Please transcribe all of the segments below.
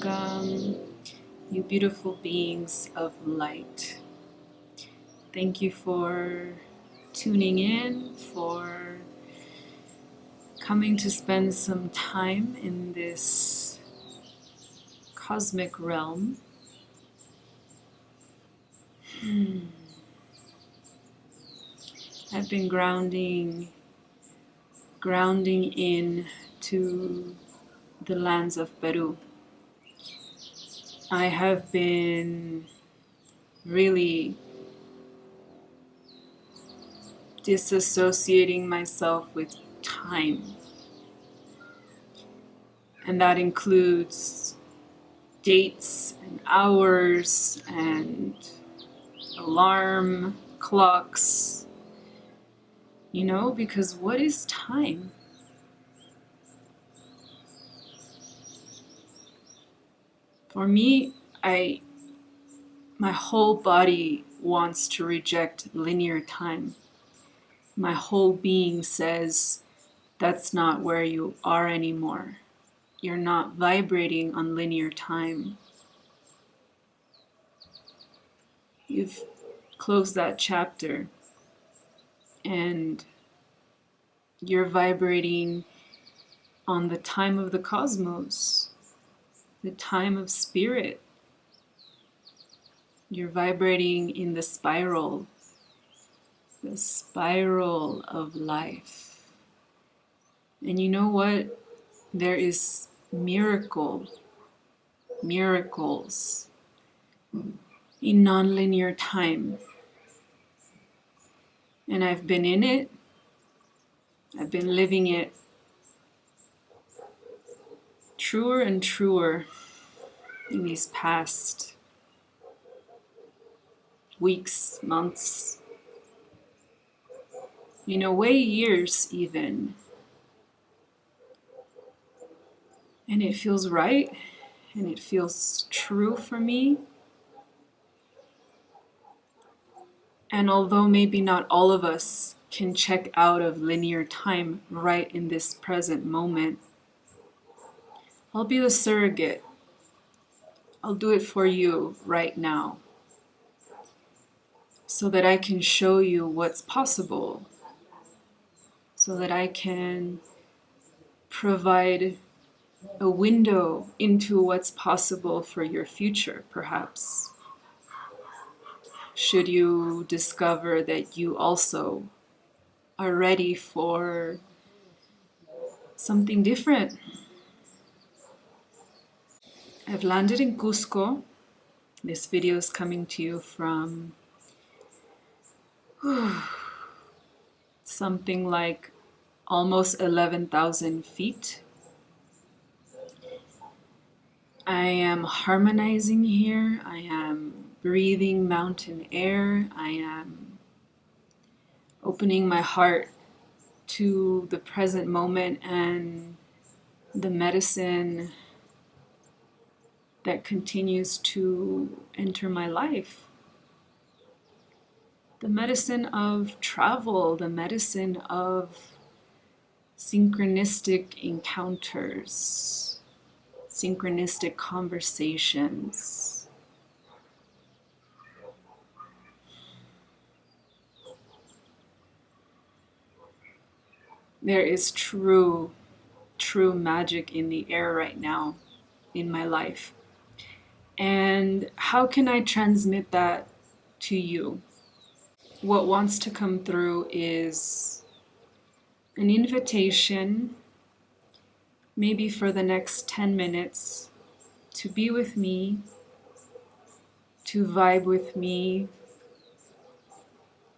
welcome, you beautiful beings of light. Thank you for tuning in, for coming to spend some time in this cosmic realm. I've been grounding in to the lands of Peru. I have been really disassociating myself with time, and that includes dates and hours and alarm clocks, because what is time? For me, my whole body wants to reject linear time. My whole being says, that's not where you are anymore. You're not vibrating on linear time. You've closed that chapter and you're vibrating on the time of the cosmos, the time of spirit. You're vibrating in the spiral of life. And you know what? There is miracles in nonlinear time. And I've been in it. I've been living it truer and truer in these past weeks, months, years even. And it feels right, and it feels true for me. And although maybe not all of us can check out of linear time right in this present moment, I'll be the surrogate. I'll do it for you right now, so that I can show you what's possible, so that I can provide a window into what's possible for your future, perhaps. Should you discover that you also are ready for something different. I've landed in Cusco. This video is coming to you from something like almost 11,000 feet. I am harmonizing here. I am breathing mountain air. I am opening my heart to the present moment and the medicine that continues to enter my life. The medicine of travel, the medicine of synchronistic encounters, synchronistic conversations. There is true magic in the air right now in my life. And how can I transmit that to you? What wants to come through is an invitation, maybe for the next 10 minutes, to be with me, to vibe with me,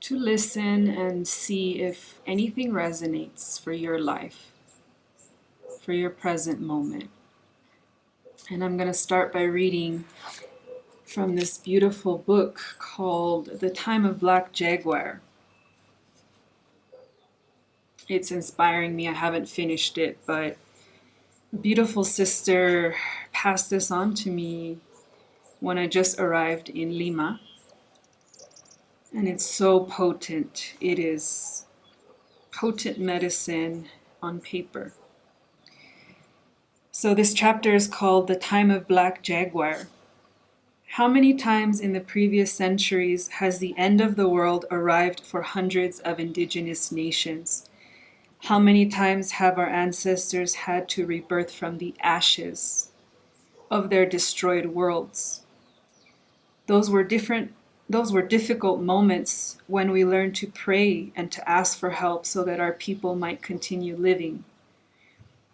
to listen and see if anything resonates for your life, for your present moment. And I'm going to start by reading from this beautiful book called The Time of Black Jaguar. It's inspiring me. I haven't finished it, but a beautiful sister passed this on to me when I just arrived in Lima. And it's so potent. It is potent medicine on paper. So this chapter is called The Time of Black Jaguar. How many times in the previous centuries has the end of the world arrived for hundreds of indigenous nations? How many times have our ancestors had to rebirth from the ashes of their destroyed worlds? Those were difficult moments when we learned to pray and to ask for help so that our people might continue living.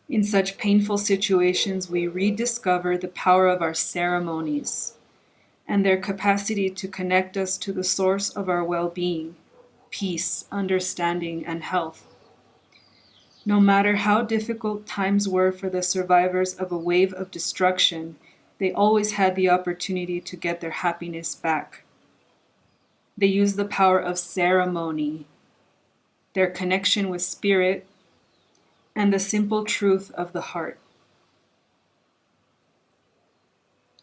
In such painful situations, we rediscover the power of our ceremonies and their capacity to connect us to the source of our well-being, peace, understanding, and health. No matter how difficult times were for the survivors of a wave of destruction, they always had the opportunity to get their happiness back. They used the power of ceremony, their connection with spirit, and the simple truth of the heart.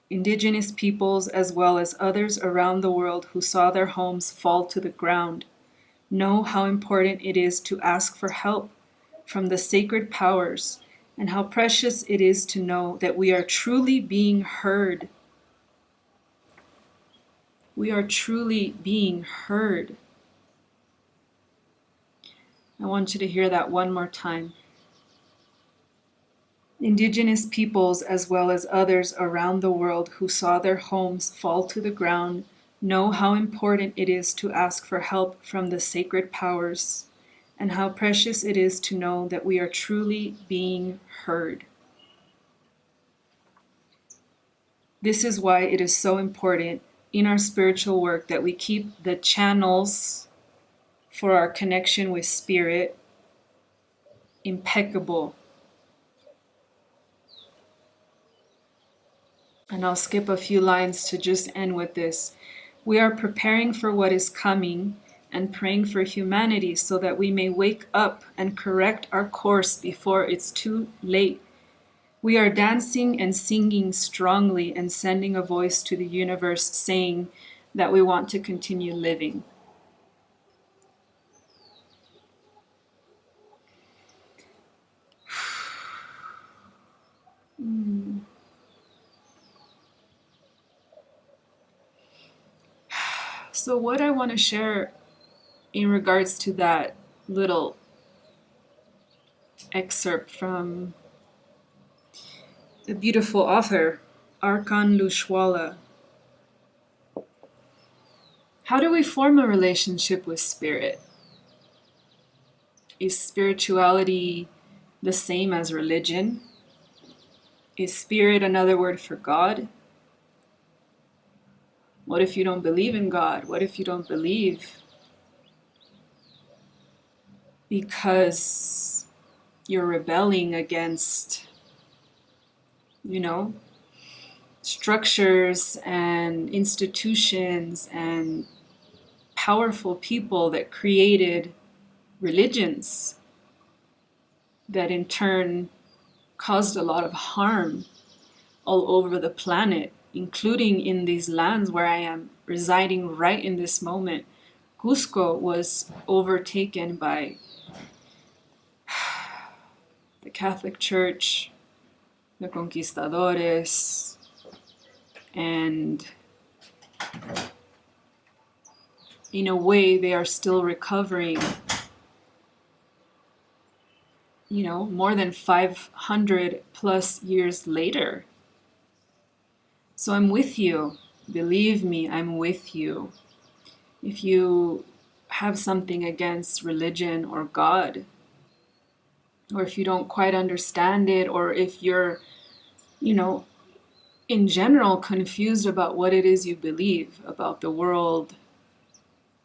Indigenous peoples, as well as others around the world who saw their homes fall to the ground, know how important it is to ask for help from the sacred powers and how precious it is to know that we are truly being heard. We are truly being heard. I want you to hear that one more time. Indigenous peoples, as well as others around the world who saw their homes fall to the ground, know how important it is to ask for help from the sacred powers, and how precious it is to know that we are truly being heard. This is why it is so important in our spiritual work that we keep the channels for our connection with spirit impeccable. And I'll skip a few lines to just end with this. We are preparing for what is coming and praying for humanity so that we may wake up and correct our course before it's too late. We are dancing and singing strongly and sending a voice to the universe saying that we want to continue living. So what I want to share in regards to that little excerpt from the beautiful author, Arkan Lushwala. How do we form a relationship with spirit? Is spirituality the same as religion? Is spirit another word for God? What if you don't believe in God? What if you don't believe because you're rebelling against, structures and institutions and powerful people that created religions that in turn caused a lot of harm all over the planet, including in these lands where I am residing right in this moment. Cusco was overtaken by the Catholic Church, the conquistadores, and in a way they are still recovering, more than 500 plus years later. So I'm with you. Believe me, I'm with you. If you have something against religion or God, or if you don't quite understand it, or if you're, in general confused about what it is you believe about the world,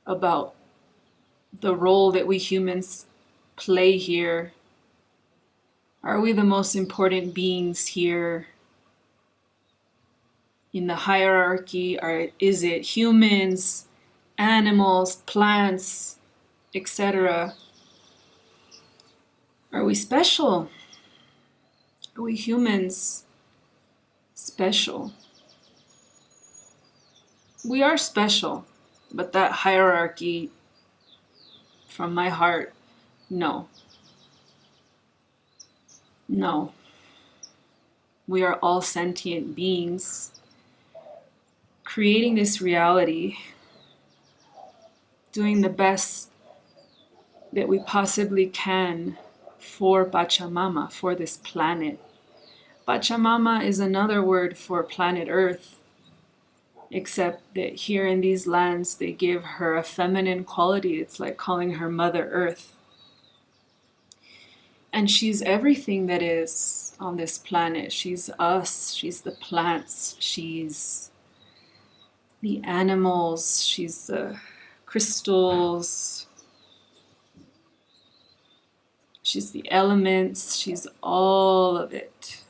about the role that we humans play here. Are we the most important beings here in the hierarchy? Or is it humans, animals, plants, etc.? Are we special? Are we humans special? We are special, but that hierarchy, from my heart, no. No. We are all sentient beings creating this reality, doing the best that we possibly can for Pachamama, for this planet. Pachamama is another word for planet Earth, except that here in these lands they give her a feminine quality. It's like calling her Mother Earth. And she's everything that is on this planet. She's us, she's the plants, she's the animals, she's the crystals, she's the elements, she's all of it.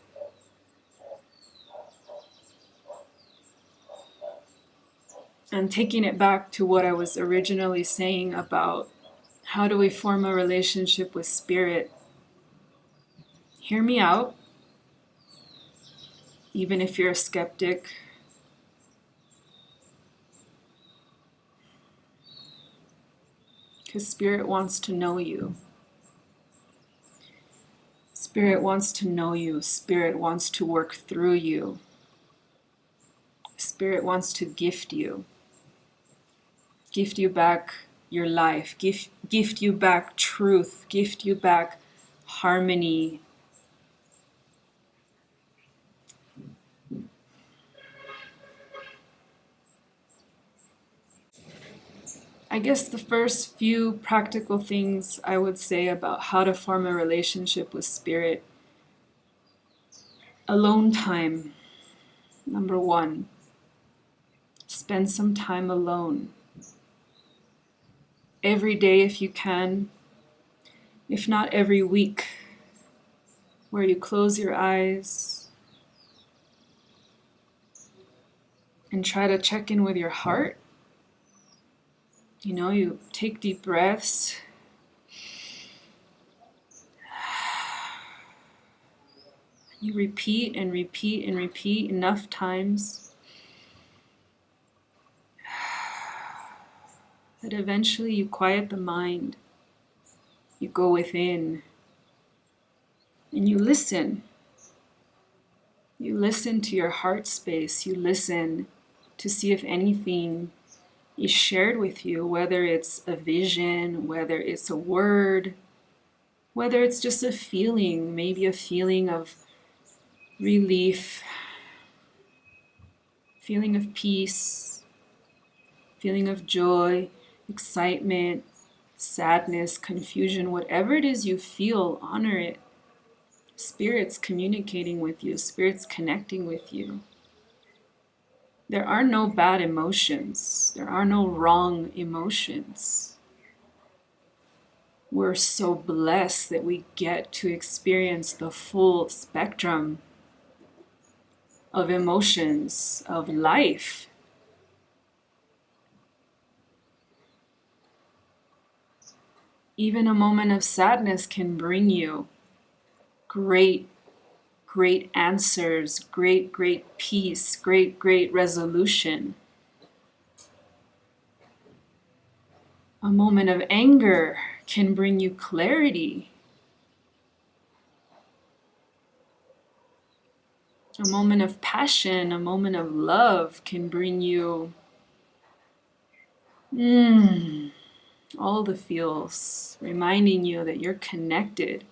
And taking it back to what I was originally saying about how do we form a relationship with spirit, hear me out, even if you're a skeptic. Because spirit wants to know you. Spirit wants to know you. Spirit wants to work through you. Spirit wants to gift you. Gift you back your life. Gift you back truth. Gift you back harmony. I guess the first few practical things I would say about how to form a relationship with spirit. Alone time. Number one. Spend some time alone. Every day if you can, if not every week, where you close your eyes and try to check in with your heart. You know, you take deep breaths. You repeat and repeat and repeat enough times that eventually you quiet the mind. You go within and you listen. You listen to your heart space. You listen to see if anything is shared with you, whether it's a vision, whether it's a word, whether it's just a feeling, maybe a feeling of relief, feeling of peace, feeling of joy, excitement, sadness, confusion, whatever it is you feel, honor it. Spirit's communicating with you, Spirit's connecting with you. There are no bad emotions. There are no wrong emotions. We're so blessed that we get to experience the full spectrum of emotions, of life. Even a moment of sadness can bring you great answers, great peace, great resolution. A moment of anger can bring you clarity. A moment of passion, a moment of love can bring you all the feels, reminding you that you're connected.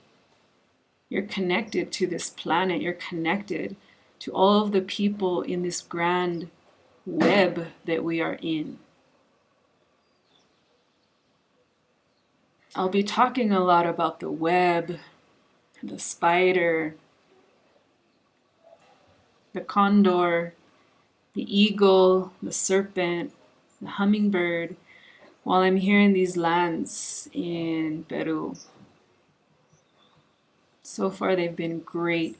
You're connected to this planet. You're connected to all of the people in this grand web that we are in. I'll be talking a lot about the web, the spider, the condor, the eagle, the serpent, the hummingbird, while I'm here in these lands in Peru. So far they've been great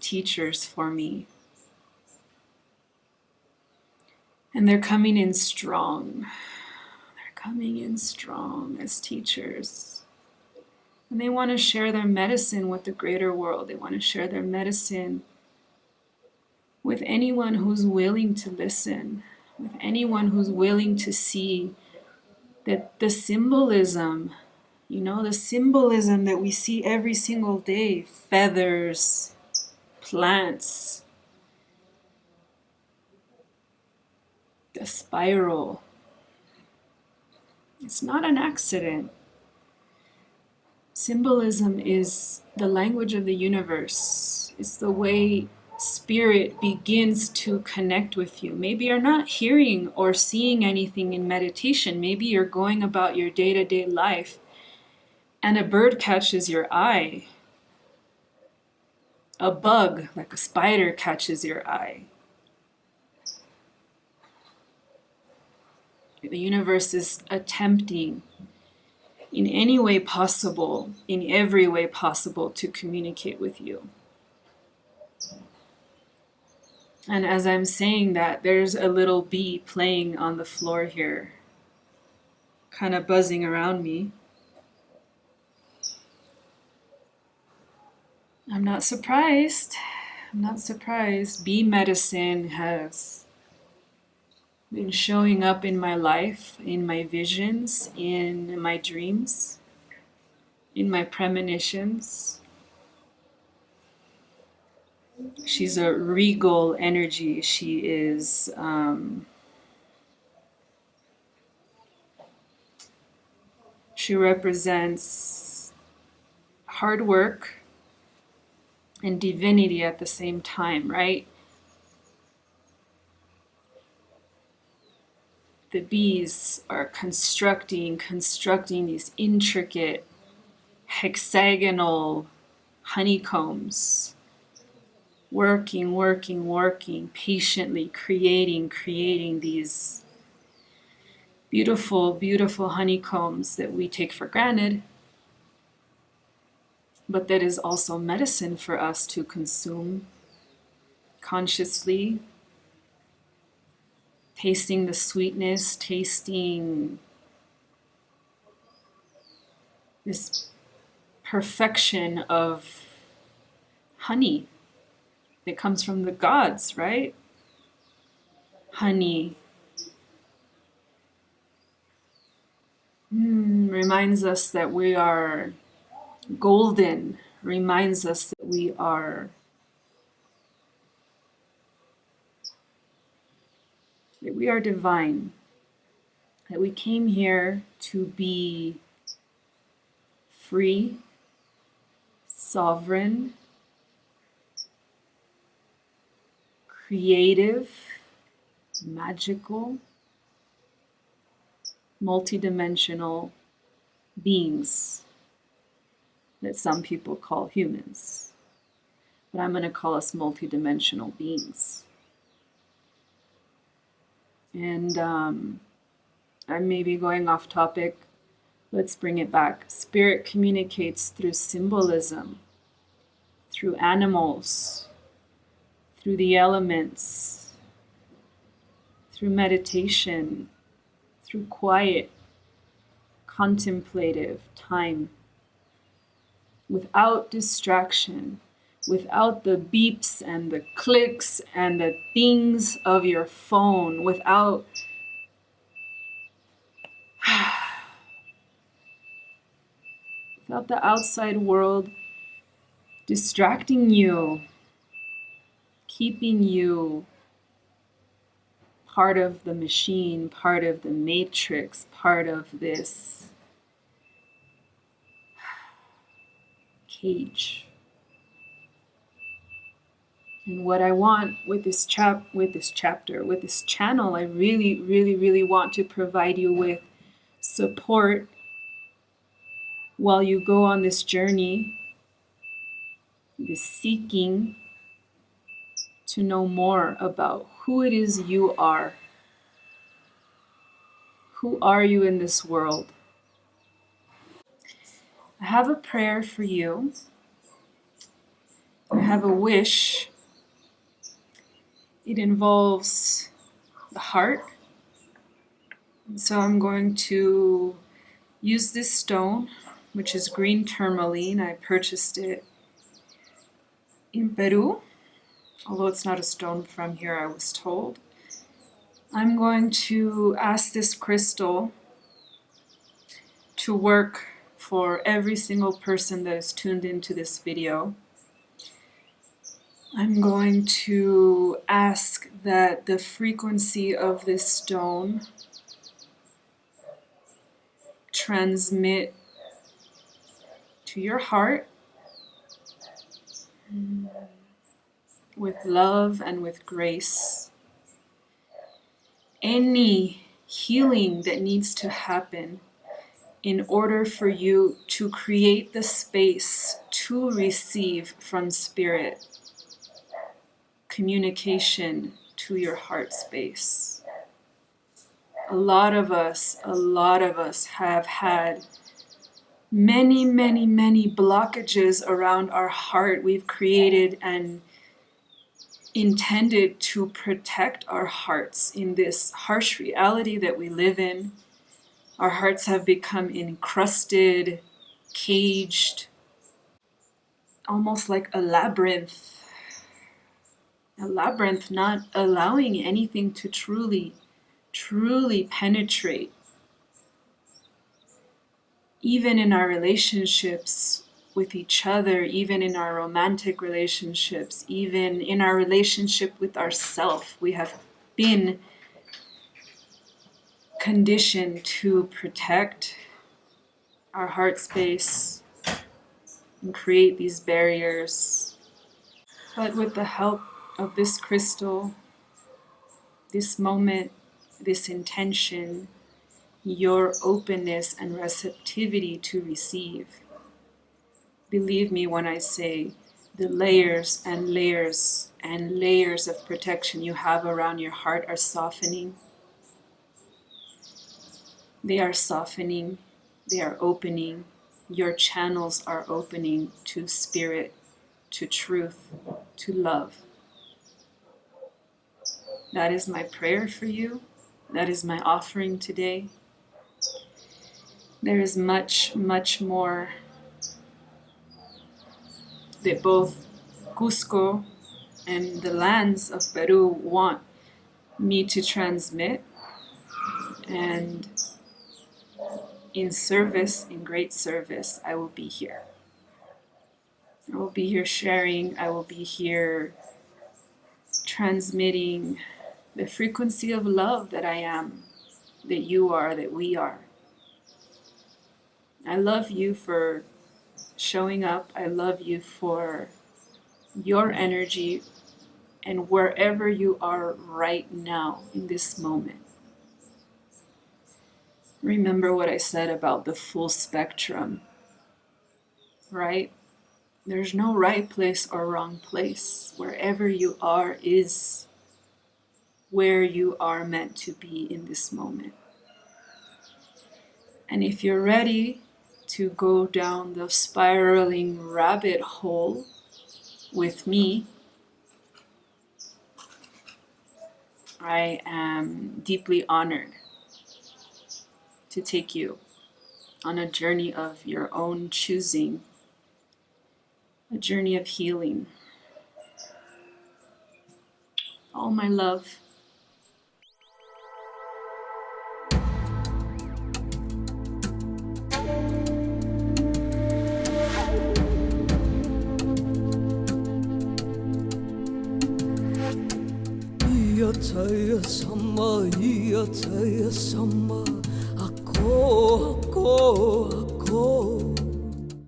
teachers for me. And they're coming in strong. They're coming in strong as teachers. And they want to share their medicine with the greater world. They want to share their medicine with anyone who's willing to listen, with anyone who's willing to see that the symbolism, the symbolism that we see every single day, feathers, plants, the spiral. It's not an accident. Symbolism is the language of the universe. It's the way spirit begins to connect with you. Maybe you're not hearing or seeing anything in meditation. Maybe you're going about your day-to-day life and a bird catches your eye. A bug, like a spider, catches your eye. The universe is attempting in any way possible, in every way possible, to communicate with you. And as I'm saying that, there's a little bee playing on the floor here, kind of buzzing around me. I'm not surprised. I'm not surprised. Bee medicine has been showing up in my life, in my visions, in my dreams, in my premonitions. She's a regal energy. She is she represents hard work and divinity at the same time, right? The bees are constructing these intricate hexagonal honeycombs, working, patiently creating these beautiful honeycombs that we take for granted, but that is also medicine for us to consume consciously, tasting the sweetness, tasting this perfection of honey. It comes from the gods, right? Honey reminds us that we are golden, reminds us that we are divine, that we came here to be free, sovereign, creative, magical, multidimensional beings that some people call humans. But I'm going to call us multidimensional beings. And I may be going off topic. Let's bring it back. Spirit communicates through symbolism, through animals, through the elements, through meditation, through quiet, contemplative time, without distraction, without the beeps and the clicks and the things of your phone, without the outside world distracting you, keeping you part of the machine, part of the matrix, part of this cage. And what I want with this channel, I really want to provide you with support while you go on this journey, this seeking to know more about who it is you are. Who are you in this world? I have a prayer for you. I have a wish. It involves the heart. So I'm going to use this stone, which is green tourmaline. I purchased it in Peru, although it's not a stone from here, I was told. I'm going to ask this crystal to work for every single person that is tuned into this video. I'm going to ask that the frequency of this stone transmit to your heart with love and with grace. Any healing that needs to happen in order for you to create the space to receive from Spirit communication to your heart space. A lot of us have had many blockages around our heart. We've created and intended to protect our hearts in this harsh reality that we live in. Our hearts have become encrusted, caged, almost like a labyrinth, not allowing anything to truly penetrate. Even in our relationships with each other, even in our romantic relationships, even in our relationship with ourselves, we have been conditioned to protect our heart space and create these barriers. But with the help of this crystal, this moment, this intention, your openness and receptivity to receive. Believe me when I say the layers and layers and layers of protection you have around your heart are softening. They are softening, they are opening. Your channels are opening to spirit, to truth, to love. That is my prayer for you. That is my offering today. There is much more that both CUSCO and the lands of Peru want me to transmit, and in service, in great service, I will be here. I will be here sharing, I will be here transmitting the frequency of love that I am, that you are, that we are. I love you for showing up. I love you for your energy and wherever you are right now in this moment. Remember what I said about the full spectrum, right? There's no right place or wrong place. Wherever you are is where you are meant to be in this moment. And if you're ready to go down the spiraling rabbit hole with me, I am deeply honored to take you on a journey of your own choosing, a journey of healing. All my love. Iya taya sama, ako.